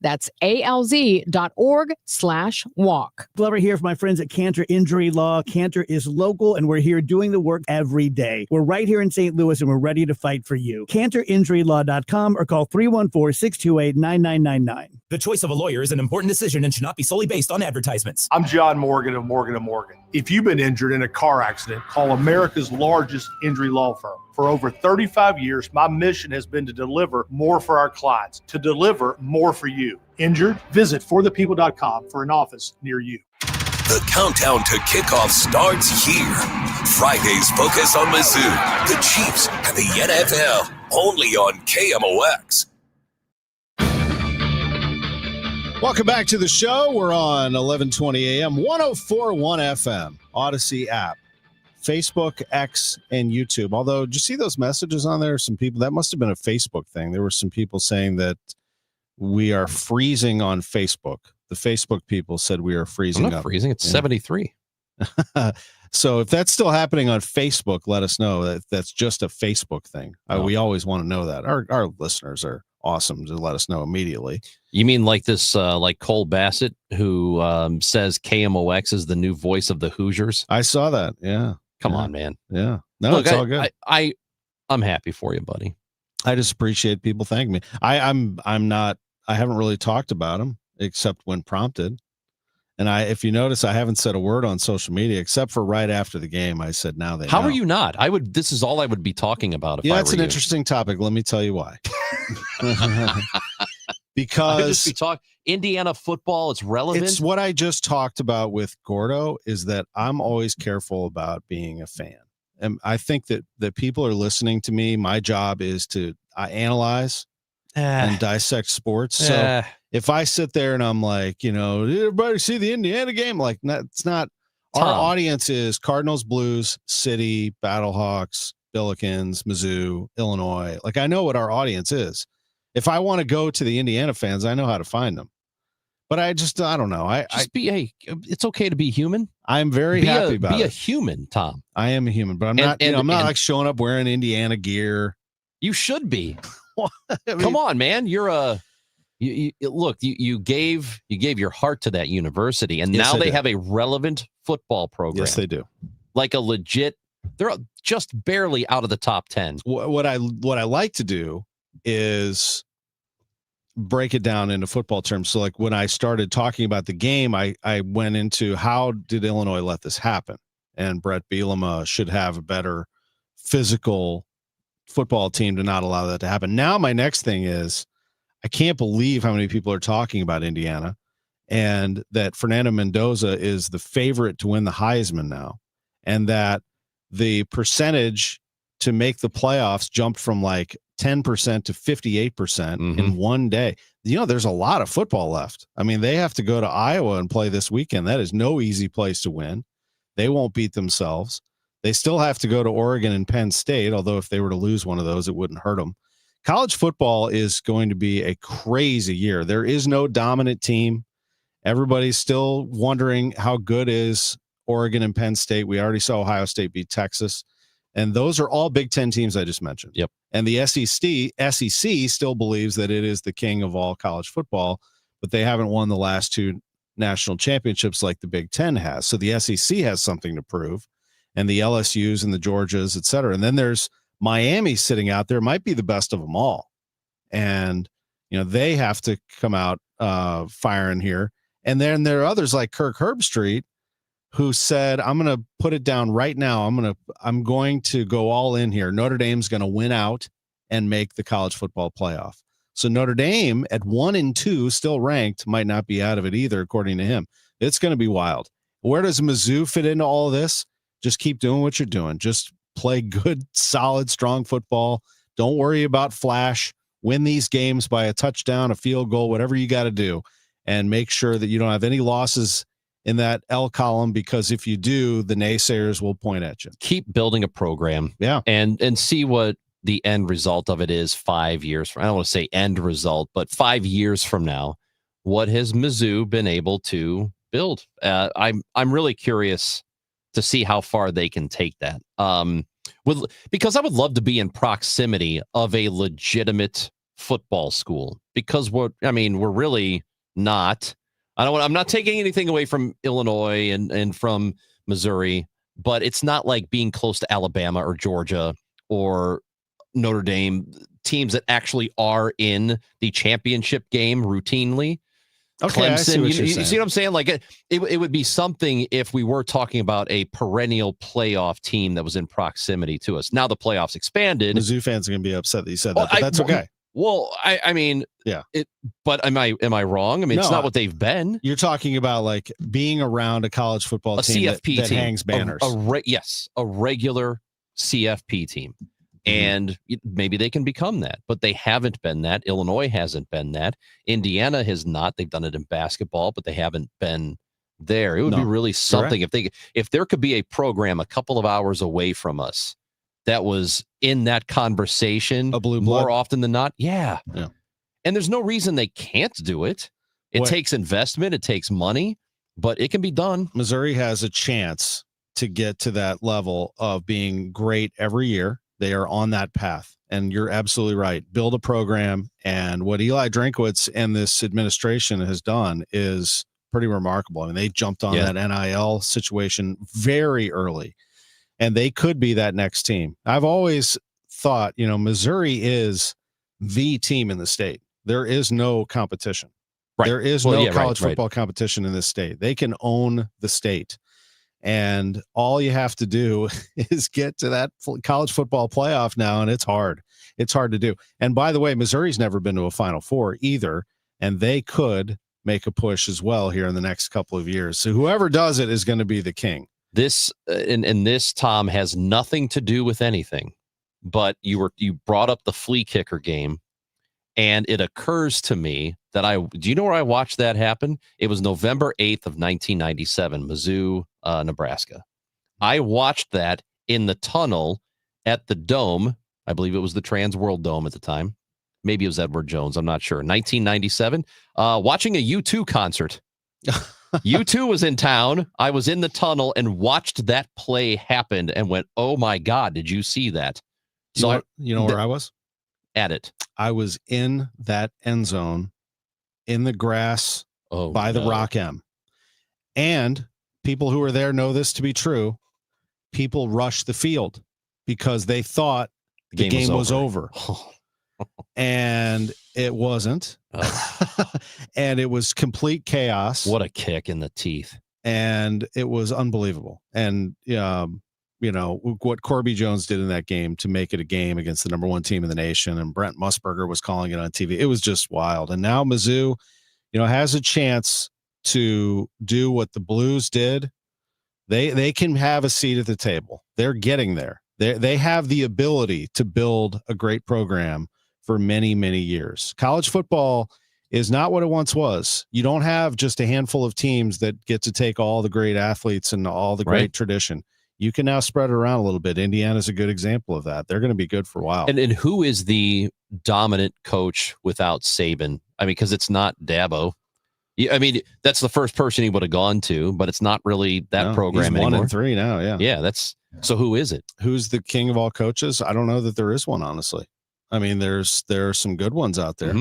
That's alz.org/walk. Glover here for my friends at Cantor Injury Law. Cantor is local, and we're here doing the work every day. We're right here in St. Louis, and we're ready to fight for you. CantorInjuryLaw.com or call 314-628-9999. The choice of a lawyer is an important decision and should not be solely based on advertisements. I'm John Morgan of Morgan & Morgan. If you've been injured in a car accident, call America's largest injury law firm. For over 35 years, my mission has been to deliver more for our clients, to deliver more for you. Injured? Visit forthepeople.com for an office near you. The countdown to kickoff starts here. Friday's focus on Mizzou, the Chiefs, and the NFL, only on KMOX. Welcome back to the show. We're on 1120 AM, 104.1 FM, Odyssey app, Facebook, X, and YouTube. Although, did you see those messages on there? Some people, that must have been a Facebook thing. There were some people saying that we are freezing on Facebook. The Facebook people said we are freezing I'm not up. freezing. It's 73. So if that's still happening on Facebook, let us know. That's just a Facebook thing. We always want to know that. Our listeners are awesome to let us know immediately. You mean like this, like Cole Bassett, who says KMOX is the new voice of the Hoosiers? I saw that. Yeah. Come on, man. Yeah. No, Look, it's all good. I'm happy for you, buddy. I just appreciate people thanking me. I haven't really talked about them except when prompted. And if you notice, I haven't said a word on social media except for right after the game. I said, now they How know. are you not? This is all I would be talking about. If Yeah, I that's were an you. interesting topic. Let me tell you why. I would just be talking Indiana football. It's relevant. It's what I just talked about with Gordo is that I'm always careful about being a fan. And I think that people are listening to me. My job is to analyze and dissect sports. So if I sit there and I'm like, did everybody see the Indiana game? Like, it's not. Our audience is Cardinals, Blues, City, Battlehawks, Billikens, Mizzou, Illinois. Like, I know what our audience is. If I want to go to the Indiana fans, I know how to find them. But I don't know. It's okay to be human. I'm very happy about it. Be a human, Tom. I am a human, but I'm not. I'm not like showing up wearing Indiana gear. You should be. Come on, man. You're you gave your heart to that university, and now they have a relevant football program. Yes, they do. Like a legit. They're just barely out of the top 10. What I like to do is break it down into football terms. So like when I started talking about the game, I went into how did Illinois let this happen? And Brett Bielema should have a better physical football team to not allow that to happen. Now my next thing is I can't believe how many people are talking about Indiana and that Fernando Mendoza is the favorite to win the Heisman now, and that the percentage to make the playoffs jumped from like 10% to 58% in one day. There's a lot of football left. I mean, they have to go to Iowa and play this weekend. That is no easy place to win. They won't beat themselves. They still have to go to Oregon and Penn State, although if they were to lose one of those, it wouldn't hurt them. College football is going to be a crazy year. There is no dominant team. Everybody's still wondering how good is Oregon and Penn State. We already saw Ohio State beat Texas. And those are all Big Ten teams I just mentioned. Yep. And the SEC still believes that it is the king of all college football, but they haven't won the last two national championships like the Big Ten has. So the SEC has something to prove, and the LSUs and the Georgias, et cetera. And then there's Miami sitting out there, might be the best of them all. And, they have to come out firing here. And then there are others like Kirk Herbstreit, who said, I'm going to put it down right now. I'm going to go all in here. Notre Dame's going to win out and make the college football playoff. So Notre Dame at 1-2, still ranked, might not be out of it either, according to him. It's going to be wild. Where does Mizzou fit into all of this? Just keep doing what you're doing. Just play good, solid, strong football. Don't worry about flash. Win these games by a touchdown, a field goal, whatever you got to do, and make sure that you don't have any losses in that L column, because if you do, the naysayers will point at you. Keep building a program. Yeah. And see what the end result of it is 5 years from. I don't want to say end result, but 5 years from now, what has Mizzou been able to build? I'm really curious to see how far they can take that. Because I would love to be in proximity of a legitimate football school, because we're really not. I'm not taking anything away from Illinois and from Missouri, but it's not like being close to Alabama or Georgia or Notre Dame, teams that actually are in the championship game routinely. Okay, Clemson, I see what you you're see what I'm saying? Like it would be something if we were talking about a perennial playoff team that was in proximity to us. Now the playoffs expanded. Mizzou fans are going to be upset that you said that, but that's okay. Well, I mean, yeah. But am I wrong? I mean, it's not what they've been. You're talking about like being around a college football team CFP that team. hangs banners. Yes, a regular CFP team. And maybe they can become that, but they haven't been that. Illinois hasn't been that. Indiana has not. They've done it in basketball, but they haven't been there. It would be really something if there could be a program a couple of hours away from us that was in that conversation, a blue blood, more often than not. Yeah. Yeah. And there's no reason they can't do it. It takes investment. It takes money, but it can be done. Missouri has a chance to get to that level of being great every year. They are on that path. And you're absolutely right. Build a program. And what Eli Drinkwitz and this administration has done is pretty remarkable. I mean, they jumped on that NIL situation very early, and they could be that next team. I've always thought, Missouri is the team in the state. There is no competition. Right. There is no college football competition in this state. They can own the state. And all you have to do is get to that college football playoff now, and it's hard. It's hard to do. And by the way, Missouri's never been to a Final Four either, and they could make a push as well here in the next couple of years. So whoever does it is going to be the king. This and this, Tom, has nothing to do with anything, but you brought up the flea kicker game, and it occurs to me that do you know where I watched that happen? It was November 8th of 1997, Mizzou, Nebraska. I watched that in the tunnel at the Dome. I believe it was the Trans World Dome at the time. Maybe it was Edward Jones. I'm not sure. 1997. Watching a U2 concert. U2 was in town. I was in the tunnel and watched that play happen and went, "Oh my God, did you see that?" So you know where I was? At it. I was in that end zone in the grass by the Rock M. And people who were there know this to be true. People rushed the field because they thought the game was over. And it wasn't. And it was complete chaos. What a kick in the teeth. And it was unbelievable. And, what Corby Jones did in that game to make it a game against the number one team in the nation, and Brent Musburger was calling it on TV. It was just wild. And now Mizzou, has a chance to do what the Blues did. They can have a seat at the table. They're getting there. They have the ability to build a great program for many, many years. College football is not what it once was. You don't have just a handful of teams that get to take all the great athletes and all the great tradition. You can now spread it around a little bit. Indiana's a good example of that. They're going to be good for a while. And who is the dominant coach without Saban? I mean, because it's not Dabo. I mean, that's the first person he would have gone to, but it's not really that program he's anymore. 1-3 now, yeah. Yeah, so who is it? Who's the king of all coaches? I don't know that there is one, honestly. I mean, there are some good ones out there,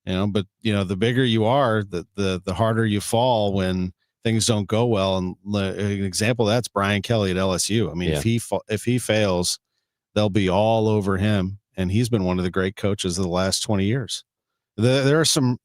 but the bigger you are, the harder you fall when things don't go well. And an example of that's Brian Kelly at LSU. I mean, if he fails, they'll be all over him. And he's been one of the great coaches of the last 20 years. There are some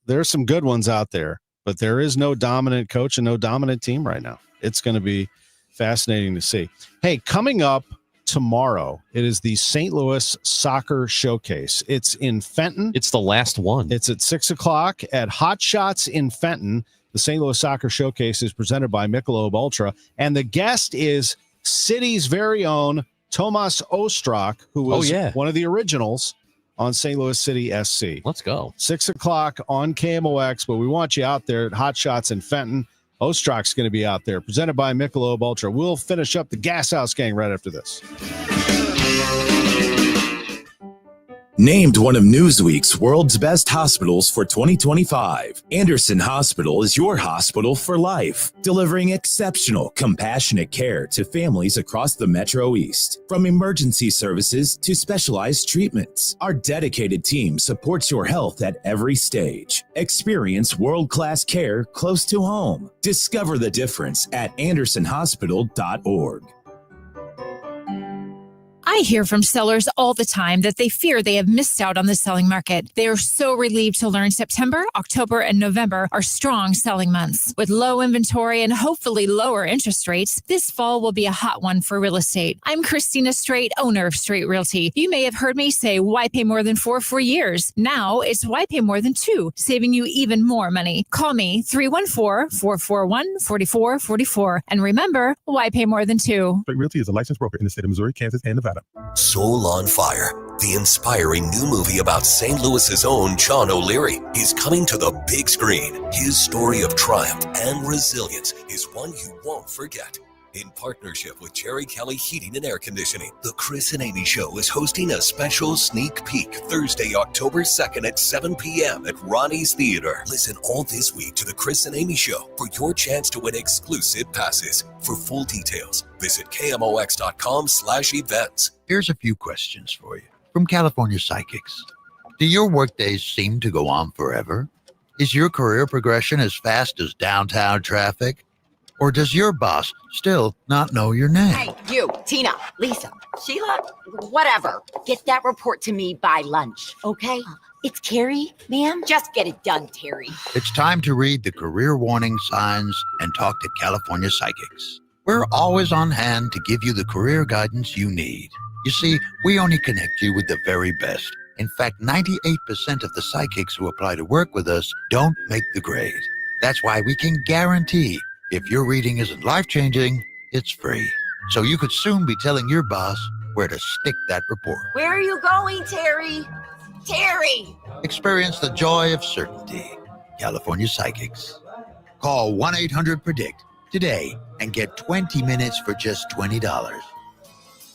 good ones out there, but there is no dominant coach and no dominant team right now. It's going to be fascinating to see. Hey, coming up tomorrow, it is the St. Louis Soccer Showcase. It's in Fenton. It's the last one. It's at 6:00 at Hot Shots in Fenton. The St. Louis Soccer Showcase is presented by Michelob Ultra, and the guest is city's very own Tomas Ostrak, who was one of the originals on St. Louis City SC. Let's go. 6:00 on KMOX, but we want you out there at Hot Shots in Fenton. Ostrak's going to be out there, presented by Michelob Ultra. We'll finish up the Gashouse Gang right after this. Named one of Newsweek's world's best hospitals for 2025, Anderson Hospital is your hospital for life, delivering exceptional, compassionate care to families across the Metro East. From emergency services to specialized treatments, our dedicated team supports your health at every stage. Experience world-class care close to home. Discover the difference at andersonhospital.org. I hear from sellers all the time that they fear they have missed out on the selling market. They are so relieved to learn September, October, and November are strong selling months. With low inventory and hopefully lower interest rates, this fall will be a hot one for real estate. I'm Christina Straight, owner of Straight Realty. You may have heard me say, why pay more than 4 for years? Now it's why pay more than 2, saving you even more money. Call me 314-441-4444. And remember, why pay more than 2? Straight Realty is a licensed broker in the state of Missouri, Kansas, and Nevada. Soul on Fire, the inspiring new movie about St. Louis's own John O'Leary, is coming to the big screen. His story of triumph and resilience is one you won't forget. In partnership with Jerry Kelly Heating and Air Conditioning, The Chris and Amy Show is hosting a special sneak peek Thursday, October 2nd at 7 p.m. at Ronnie's Theater. Listen all this week to The Chris and Amy Show for your chance to win exclusive passes. For full details, visit KMOX.com/events. Here's a few questions for you from California Psychics. Do your workdays seem to go on forever? Is your career progression as fast as downtown traffic? Or does your boss still not know your name? Hey, you, Tina, Lisa, Sheila, whatever. Get that report to me by lunch, okay? It's Terry, ma'am. Just get it done, Terry. It's time to read the career warning signs and talk to California Psychics. We're always on hand to give you the career guidance you need. You see, we only connect you with the very best. In fact, 98% of the psychics who apply to work with us don't make the grade. That's why we can guarantee if your reading isn't life-changing, it's free. So you could soon be telling your boss where to stick that report. Where are you going, Terry? Terry! Experience the joy of certainty. California Psychics. Call 1-800-PREDICT today and get 20 minutes for just $20.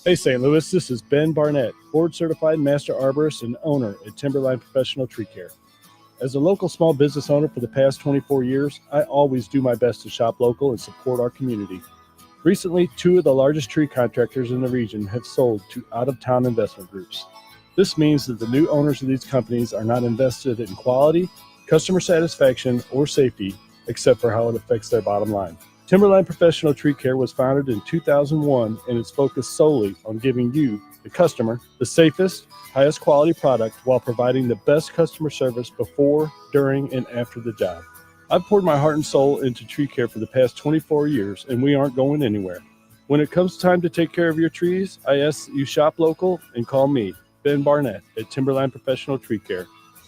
Hey, St. Louis, this is Ben Barnett, board-certified master arborist and owner at Timberline Professional Tree Care. As a local small business owner for the past 24 years, I always do my best to shop local and support our community. Recently, 2 of the largest tree contractors in the region have sold to out-of-town investment groups. This means that the new owners of these companies are not invested in quality, customer satisfaction, or safety, except for how it affects their bottom line. Timberline Professional Tree Care was founded in 2001 and is focused solely on giving you, the customer, the safest, highest quality product while providing the best customer service before, during, and after the job. I've poured my heart and soul into tree care for the past 24 years, and we aren't going anywhere. When it comes time to take care of your trees, I ask that you shop local and call me, Ben Barnett, at Timberline Professional Tree Care,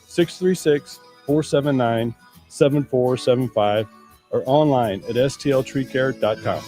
636-479-7475, or online at stltreecare.com.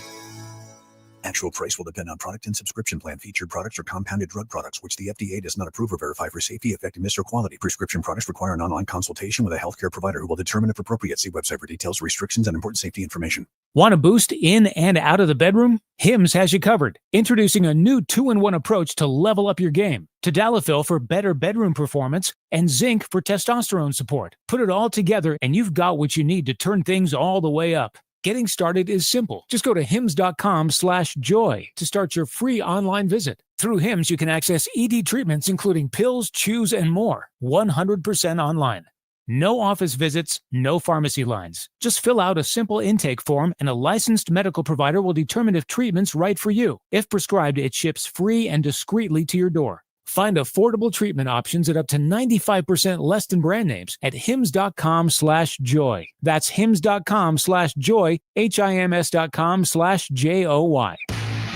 Actual price will depend on product and subscription plan. Featured products are compounded drug products, which the FDA does not approve or verify for safety, effectiveness, or quality. Prescription products require an online consultation with a healthcare provider who will determine if appropriate. See website for details, restrictions, and important safety information. Want a boost in and out of the bedroom? Hims has you covered. Introducing a new 2-in-1 approach to level up your game. Tadalafil for better bedroom performance and zinc for testosterone support. Put it all together and you've got what you need to turn things all the way up. Getting started is simple. Just go to hims.com/joy to start your free online visit. Through Hims, you can access ED treatments, including pills, chews, and more, 100% online. No office visits, no pharmacy lines. Just fill out a simple intake form and a licensed medical provider will determine if treatment's right for you. If prescribed, it ships free and discreetly to your door. Find affordable treatment options at up to 95% less than brand names at hims.com/joy. That's hims.com/joy, HIMS.com/JOY.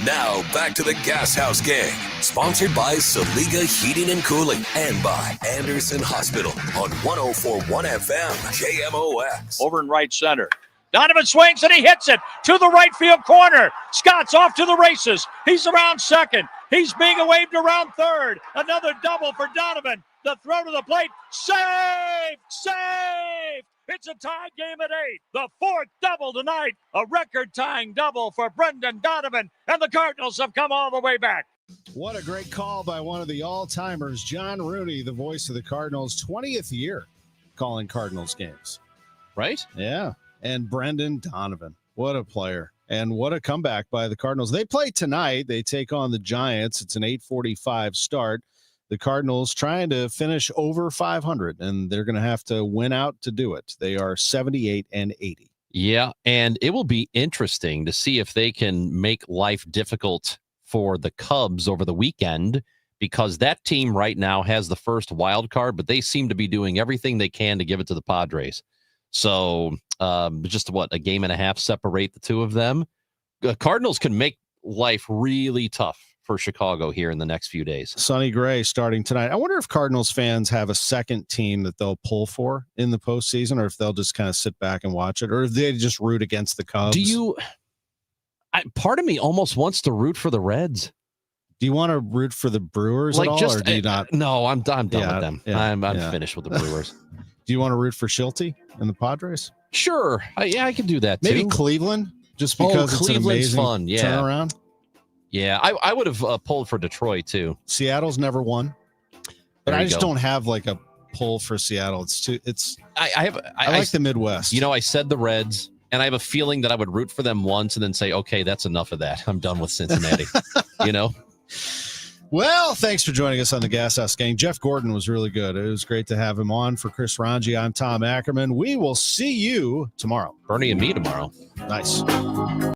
Now back to the Gashouse Gang, sponsored by Saliga Heating and Cooling and by Anderson Hospital on 104.1 FM KMOX. Over in right center. Donovan swings and he hits it to the right field corner. Scott's off to the races. He's around second. He's being waved around third. Another double for Donovan. The throw to the plate. Save! Save! It's a tie game at 8. The 4th double tonight. A record-tying double for Brendan Donovan. And the Cardinals have come all the way back. What a great call by one of the all-timers, John Rooney, the voice of the Cardinals, 20th year calling Cardinals games. Right? Yeah. And Brendan Donovan. What a player. And what a comeback by the Cardinals. They play tonight. They take on the Giants. It's an 8:45 start. The Cardinals trying to finish over 500, and they're going to have to win out to do it. They are 78-80. Yeah, and it will be interesting to see if they can make life difficult for the Cubs over the weekend, because that team right now has the first wild card, but they seem to be doing everything they can to give it to the Padres. So just a game and a half separate the two of them. Cardinals can make life really tough for Chicago here in the next few days. Sonny Gray starting tonight. I wonder if Cardinals fans have a second team that they'll pull for in the postseason, or if they'll just kind of sit back and watch it, or if they just root against the Cubs. Part of me almost wants to root for the Reds. Do you want to root for the Brewers at all, or do you not? No, I'm done with them. Yeah, I'm finished with the Brewers. Do you want to root for Schulte and the Padres? Sure. I can do that too. Maybe Cleveland, just because it's an amazing fun. Yeah. turnaround. Yeah, I would have pulled for Detroit too. Seattle's never won, but I just don't have like a pull for Seattle. I like the Midwest. You know, I said the Reds, and I have a feeling that I would root for them once and then say, okay, that's enough of that. I'm done with Cincinnati. You know. Well, thanks for joining us on the Gashouse Gang. Jeff Gordon was really good. It was great to have him on. For Chris Ranji, I'm Tom Ackerman. We will see you tomorrow. Bernie and me tomorrow. Nice.